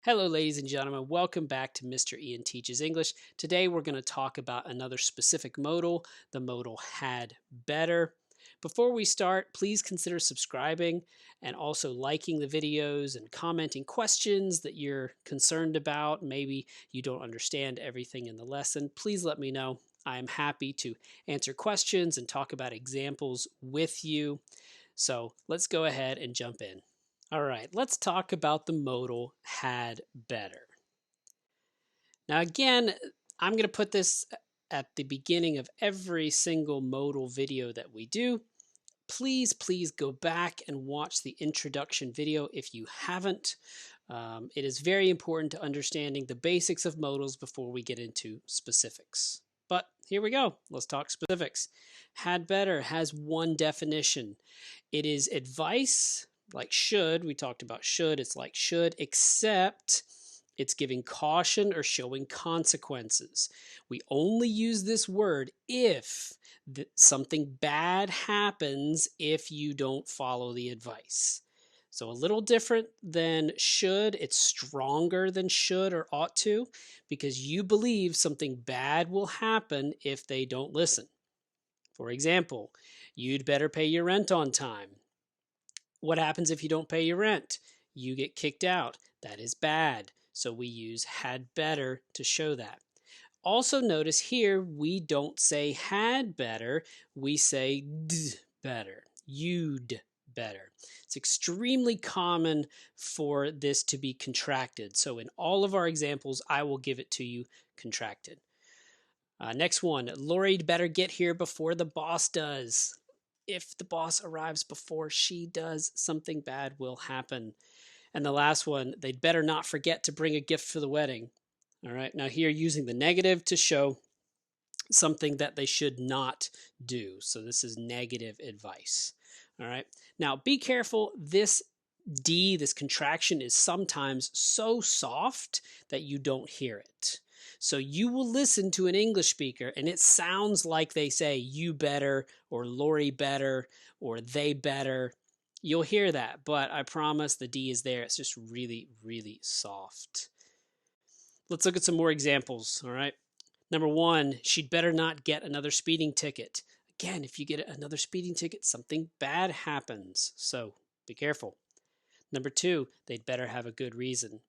Hello, ladies and gentlemen. Welcome back to Mr. Ian Teaches English. Today, we're going to talk about another specific modal, the modal had better. Before we start, please consider subscribing and also liking the videos and commenting questions that you're concerned about. Maybe you don't understand everything in the lesson. Please let me know. I am happy to answer questions and talk about examples with you. So let's go ahead and jump in. All right, let's talk about the modal had better. Now again, I'm going to put this at the beginning of every single modal video that we do. Please go back and watch the introduction video if you haven't. It is very important to understanding the basics of modals before we get into specifics. But here we go. Let's talk specifics. Had better has one definition. It is advice, like should. We talked about should. It's like should, except it's giving caution or showing consequences. We only use this word if something bad happens if you don't follow the advice. So a little different than should. It's stronger than should or ought to because you believe something bad will happen if they don't listen. For example, you'd better pay your rent on time. What happens if you don't pay your rent? You get kicked out. That is bad. So we use had better to show that. Also notice here we don't say had better, we say d better. You'd better. It's extremely common for this to be contracted. So in all of our examples, I will give it to you contracted. Next one, Lori'd better get here before the boss does. If the boss arrives before she does, something bad will happen. And the last one, they'd better not forget to bring a gift for the wedding. All right, now here using the negative to show something that they should not do. So this is negative advice. All right, now be careful. This D, this contraction, is sometimes so soft that you don't hear it. So you will listen to an English speaker and it sounds like they say you better or Lori better or they better. You'll hear that, but I promise the D is there. It's just really, really soft. Let's look at some more examples, all right? Number one, she'd better not get another speeding ticket. Again, if you get another speeding ticket, something bad happens. So be careful. Number two, they'd better have a good reason.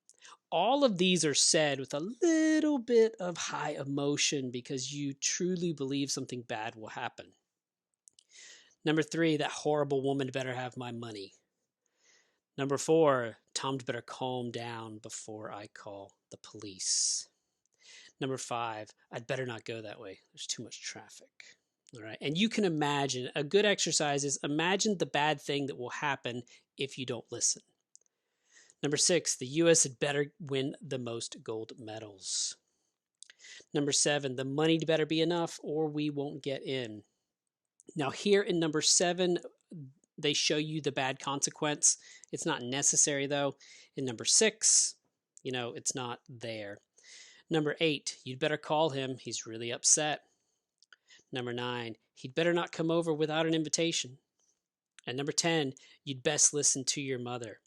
All of these are said with a little bit of high emotion because you truly believe something bad will happen. Number three, that horrible woman better have my money. Number four, Tom'd better calm down before I call the police. Number five, I'd better not go that way. There's too much traffic. All right. And you can imagine, a good exercise is imagine the bad thing that will happen if you don't listen. Number six, the U.S. had better win the most gold medals. Number seven, the money'd better be enough or we won't get in. Now here in number seven, they show you the bad consequence. It's not necessary though. In number six, it's not there. Number eight, you'd better call him. He's really upset. Number nine, he'd better not come over without an invitation. And number 10, you'd best listen to your mother.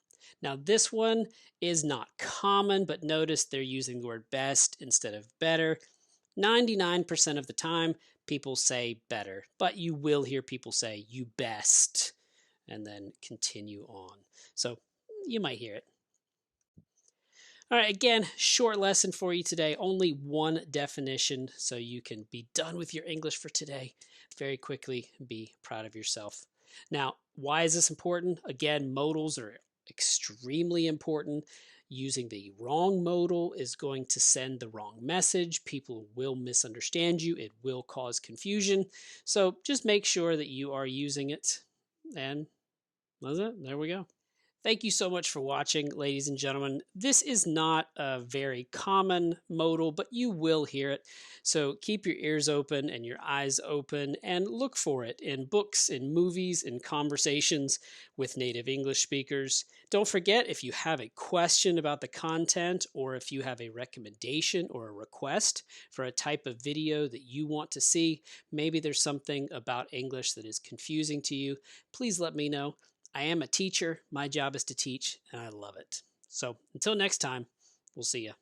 Now this one is not common, but notice they're using the word best instead of better. 99% of the time, people say better, but you will hear people say you best and then continue on. So you might hear it. All right, again, short lesson for you today. Only one definition, so you can be done with your English for today very quickly and be proud of yourself. Now, why is this important? Again, modals are extremely important. Using the wrong modal is going to send the wrong message. People will misunderstand you. It will cause confusion. So just make sure that you are using it. And that's it. There we go. Thank you so much for watching, ladies and gentlemen. This is not a very common modal, but you will hear it. So keep your ears open and your eyes open and look for it in books, in movies, in conversations with native English speakers. Don't forget, if you have a question about the content or if you have a recommendation or a request for a type of video that you want to see, maybe there's something about English that is confusing to you, please let me know. I am a teacher. My job is to teach, and I love it. So until next time, We'll see you.